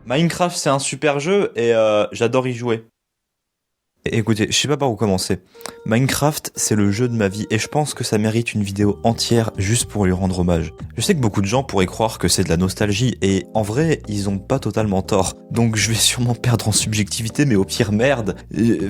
Minecraft, c'est un super jeu et j'adore y jouer. Écoutez, je sais pas par où commencer. Minecraft, c'est le jeu de ma vie et je pense que ça mérite une vidéo entière juste pour lui rendre hommage. Je sais que beaucoup de gens pourraient croire que c'est de la nostalgie et en vrai, ils ont pas totalement tort. Donc je vais sûrement perdre en subjectivité, mais au pire merde.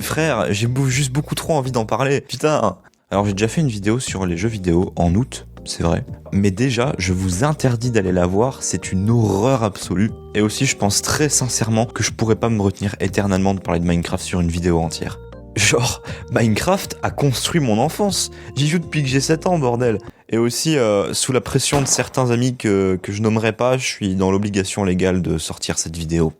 Frère, j'ai juste beaucoup trop envie d'en parler. Putain. Alors j'ai déjà fait une vidéo sur les jeux vidéo en août, c'est vrai. Mais déjà, je vous interdis d'aller la voir, c'est une horreur absolue. Et aussi, je pense très sincèrement que je pourrais pas me retenir éternellement de parler de Minecraft sur une vidéo entière. Genre, Minecraft a construit mon enfance. J'y joue depuis que j'ai 7 ans, bordel. Et aussi, sous la pression de certains amis que je nommerai pas, je suis dans l'obligation légale de sortir cette vidéo.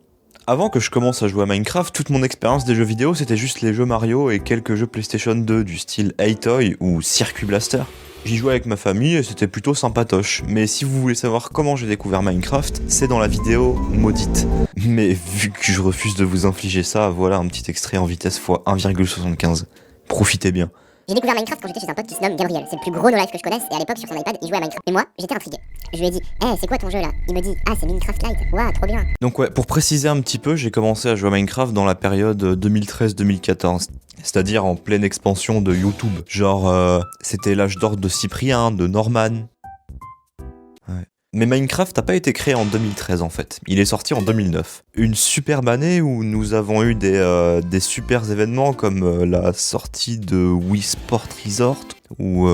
Avant que je commence à jouer à Minecraft, toute mon expérience des jeux vidéo, c'était juste les jeux Mario et quelques jeux PlayStation 2 du style Hey-Toy ou Circuit Blaster. J'y jouais avec ma famille et c'était plutôt sympatoche. Mais si vous voulez savoir comment j'ai découvert Minecraft, c'est dans la vidéo maudite. Mais vu que je refuse de vous infliger ça, voilà un petit extrait en vitesse x 1,75. Profitez bien. J'ai découvert Minecraft quand j'étais chez un pote qui se nomme Gabriel. C'est le plus gros no-life que je connaisse et à l'époque sur son iPad il jouait à Minecraft. Et moi j'étais intrigué. Je lui ai dit c'est quoi ton jeu là? Il me dit c'est Minecraft Lite. Waouh trop bien. Donc ouais, pour préciser un petit peu, j'ai commencé à jouer à Minecraft dans la période 2013-2014. C'est-à-dire en pleine expansion de YouTube. Genre, c'était l'âge d'or de Cyprien, de Norman. Ouais. Mais Minecraft n'a pas été créé en 2013 en fait, il est sorti en 2009. Une superbe année où nous avons eu des super événements comme la sortie de Wii Sport Resort ou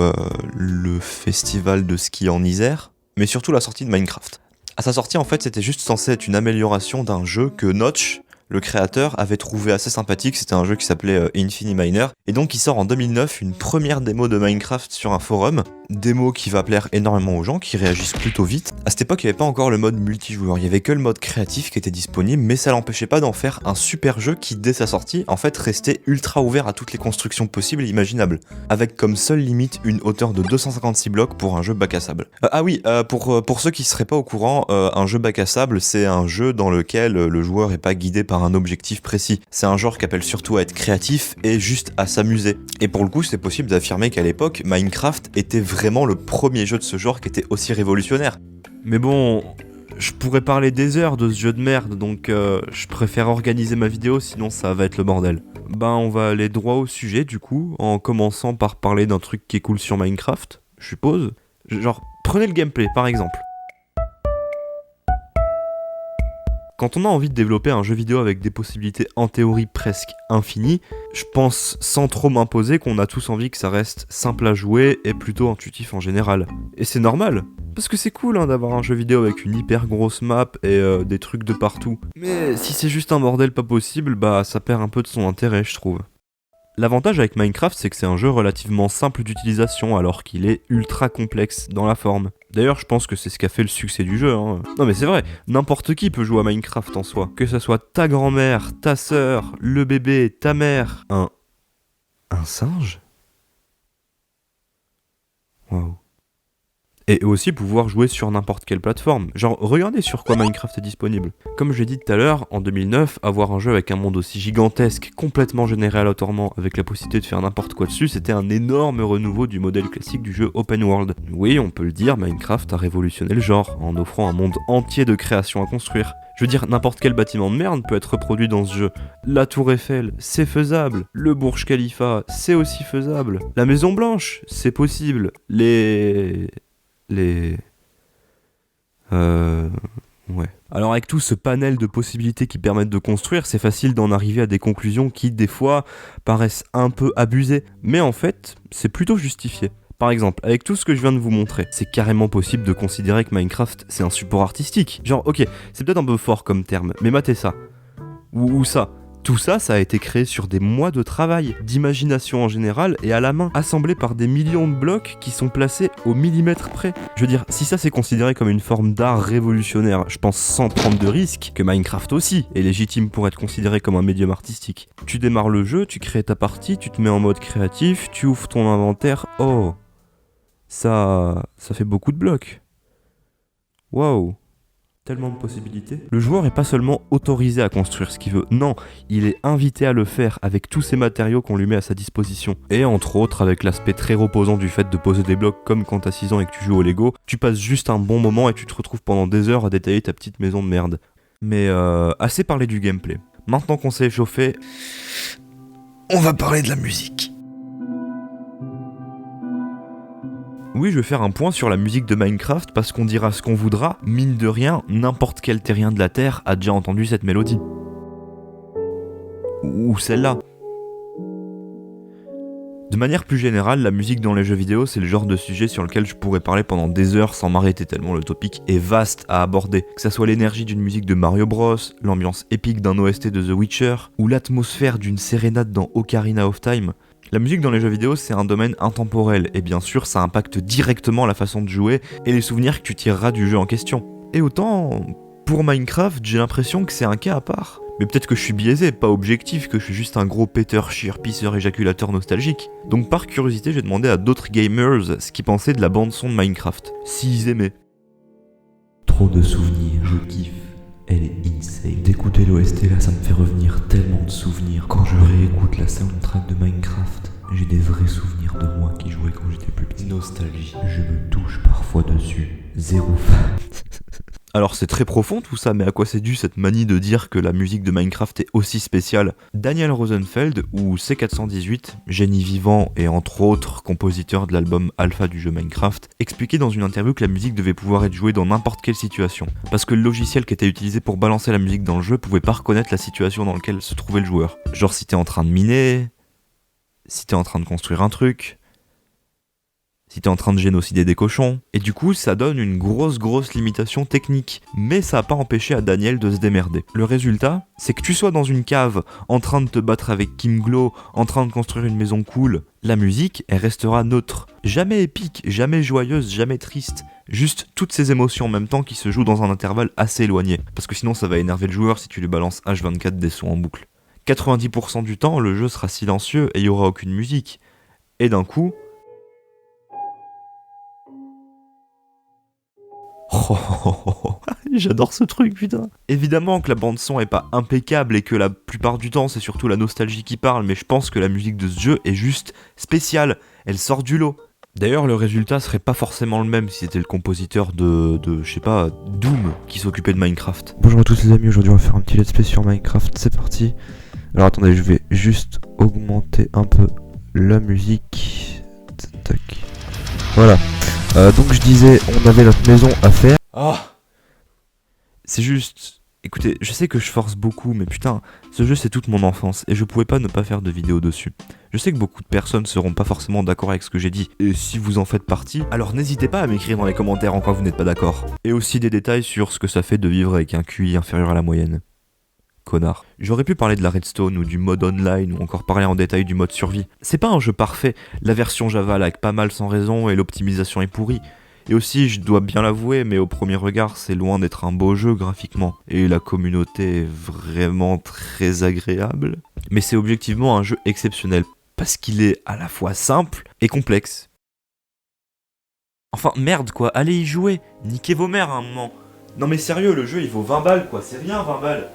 le festival de ski en Isère, mais surtout la sortie de Minecraft. À sa sortie en fait c'était juste censé être une amélioration d'un jeu que Notch, le créateur, avait trouvé assez sympathique. C'était un jeu qui s'appelait Infiniminer. Et donc il sort en 2009 une première démo de Minecraft sur un forum. Démo qui va plaire énormément aux gens, qui réagissent plutôt vite. À cette époque, il n'y avait pas encore le mode multijoueur, il y avait que le mode créatif qui était disponible, mais ça l'empêchait pas d'en faire un super jeu qui, dès sa sortie, en fait restait ultra ouvert à toutes les constructions possibles et imaginables. Avec comme seule limite une hauteur de 256 blocs pour un jeu bac à sable. Pour ceux qui seraient pas au courant, un jeu bac à sable, c'est un jeu dans lequel le joueur est pas guidé par un objectif précis. C'est un genre qui appelle surtout à être créatif et juste à s'amuser. Et pour le coup, c'est possible d'affirmer qu'à l'époque, Minecraft était vraiment le premier jeu de ce genre qui était aussi révolutionnaire. Mais bon, je pourrais parler des heures de ce jeu de merde, donc je préfère organiser ma vidéo, sinon ça va être le bordel. On va aller droit au sujet du coup, en commençant par parler d'un truc qui est cool sur Minecraft, je suppose. Genre, prenez le gameplay par exemple. Quand on a envie de développer un jeu vidéo avec des possibilités en théorie presque infinies, je pense sans trop m'imposer qu'on a tous envie que ça reste simple à jouer et plutôt intuitif en général. Et c'est normal, parce que c'est cool d'avoir un jeu vidéo avec une hyper grosse map et des trucs de partout. Mais si c'est juste un bordel pas possible, ça perd un peu de son intérêt je trouve. L'avantage avec Minecraft, c'est que c'est un jeu relativement simple d'utilisation alors qu'il est ultra complexe dans la forme. D'ailleurs, je pense que c'est ce qui a fait le succès du jeu. Non mais c'est vrai, n'importe qui peut jouer à Minecraft en soi. Que ça soit ta grand-mère, ta sœur, le bébé, ta mère... Un singe? Waouh. Et aussi pouvoir jouer sur n'importe quelle plateforme. Genre, regardez sur quoi Minecraft est disponible. Comme je l'ai dit tout à l'heure, en 2009, avoir un jeu avec un monde aussi gigantesque, complètement généré aléatoirement, avec la possibilité de faire n'importe quoi dessus, c'était un énorme renouveau du modèle classique du jeu open world. Oui, on peut le dire, Minecraft a révolutionné le genre, en offrant un monde entier de création à construire. Je veux dire, n'importe quel bâtiment de merde peut être reproduit dans ce jeu. La Tour Eiffel, c'est faisable. Le Burj Khalifa, c'est aussi faisable. La Maison Blanche, c'est possible. Ouais. Alors avec tout ce panel de possibilités qui permettent de construire, c'est facile d'en arriver à des conclusions qui, des fois, paraissent un peu abusées. Mais en fait, c'est plutôt justifié. Par exemple, avec tout ce que je viens de vous montrer, c'est carrément possible de considérer que Minecraft, c'est un support artistique. Genre, ok, c'est peut-être un peu fort comme terme, mais matez ça. Ou ça. Tout ça, ça a été créé sur des mois de travail, d'imagination en général et à la main, assemblé par des millions de blocs qui sont placés au millimètre près. Je veux dire, si ça c'est considéré comme une forme d'art révolutionnaire, je pense sans prendre de risque que Minecraft aussi est légitime pour être considéré comme un médium artistique. Tu démarres le jeu, tu crées ta partie, tu te mets en mode créatif, tu ouvres ton inventaire, oh, ça fait beaucoup de blocs. Waouh. Tellement de possibilités. Le joueur est pas seulement autorisé à construire ce qu'il veut, non, il est invité à le faire avec tous ces matériaux qu'on lui met à sa disposition. Et entre autres avec l'aspect très reposant du fait de poser des blocs comme quand t'as 6 ans et que tu joues au Lego, tu passes juste un bon moment et tu te retrouves pendant des heures à détailler ta petite maison de merde. Mais assez parlé du gameplay. Maintenant qu'on s'est échauffé, on va parler de la musique. Oui, je vais faire un point sur la musique de Minecraft parce qu'on dira ce qu'on voudra, mine de rien, n'importe quel terrien de la Terre a déjà entendu cette mélodie. Ou celle-là. De manière plus générale, la musique dans les jeux vidéo, c'est le genre de sujet sur lequel je pourrais parler pendant des heures sans m'arrêter tellement le topic est vaste à aborder. Que ça soit l'énergie d'une musique de Mario Bros, l'ambiance épique d'un OST de The Witcher, ou l'atmosphère d'une sérénade dans Ocarina of Time. La musique dans les jeux vidéo, c'est un domaine intemporel, et bien sûr, ça impacte directement la façon de jouer et les souvenirs que tu tireras du jeu en question. Et autant, pour Minecraft, j'ai l'impression que c'est un cas à part. Mais peut-être que je suis biaisé, pas objectif, que je suis juste un gros péteur, chieur, pisseur, éjaculateur nostalgique. Donc par curiosité, j'ai demandé à d'autres gamers ce qu'ils pensaient de la bande-son de Minecraft, s'ils aimaient. Trop de souvenirs, je kiffe. Elle est insane. D'écouter l'OST là, ça me fait revenir tellement de souvenirs. Quand je réécoute la soundtrack de Minecraft, j'ai des vrais souvenirs de moi qui jouais quand j'étais plus petit. Nostalgie. Je me touche parfois dessus. Zéro fan. Alors c'est très profond tout ça, mais à quoi c'est dû cette manie de dire que la musique de Minecraft est aussi spéciale? Daniel Rosenfeld, ou C418, génie vivant et entre autres compositeur de l'album Alpha du jeu Minecraft, expliquait dans une interview que la musique devait pouvoir être jouée dans n'importe quelle situation, parce que le logiciel qui était utilisé pour balancer la musique dans le jeu pouvait pas reconnaître la situation dans laquelle se trouvait le joueur. Genre si t'es en train de miner, si t'es en train de construire un truc, si t'es en train de génocider des cochons. Et du coup, ça donne une grosse limitation technique. Mais ça a pas empêché à Daniel de se démerder. Le résultat, c'est que tu sois dans une cave, en train de te battre avec Kim Glow, en train de construire une maison cool, la musique, elle restera neutre. Jamais épique, jamais joyeuse, jamais triste. Juste toutes ces émotions en même temps qui se jouent dans un intervalle assez éloigné. Parce que sinon ça va énerver le joueur si tu lui balances H24 des sons en boucle. 90% du temps, le jeu sera silencieux et il y aura aucune musique. Et d'un coup... Oh, j'adore ce truc, putain. Évidemment que la bande son est pas impeccable et que la plupart du temps c'est surtout la nostalgie qui parle, mais je pense que la musique de ce jeu est juste spéciale, elle sort du lot. D'ailleurs le résultat serait pas forcément le même si c'était le compositeur de je sais pas, Doom qui s'occupait de Minecraft. Bonjour à tous les amis, aujourd'hui on va faire un petit let's play sur Minecraft, c'est parti. Alors attendez, je vais juste augmenter un peu la musique. Tac. Voilà. Donc je disais, on avait notre maison à faire. C'est juste... Écoutez, je sais que je force beaucoup, mais putain, ce jeu c'est toute mon enfance, et je pouvais pas ne pas faire de vidéo dessus. Je sais que beaucoup de personnes seront pas forcément d'accord avec ce que j'ai dit, et si vous en faites partie, alors n'hésitez pas à m'écrire dans les commentaires en quoi vous n'êtes pas d'accord. Et aussi des détails sur ce que ça fait de vivre avec un QI inférieur à la moyenne. Connard. J'aurais pu parler de la redstone ou du mode online ou encore parler en détail du mode survie. C'est pas un jeu parfait, la version Java lag pas mal sans raison et l'optimisation est pourrie. Et aussi, je dois bien l'avouer, mais au premier regard, c'est loin d'être un beau jeu graphiquement. Et la communauté est vraiment très agréable. Mais c'est objectivement un jeu exceptionnel, parce qu'il est à la fois simple et complexe. Enfin, merde quoi, allez y jouer, niquez vos mères à un moment. Non mais sérieux, le jeu il vaut 20 balles quoi, c'est rien 20 balles.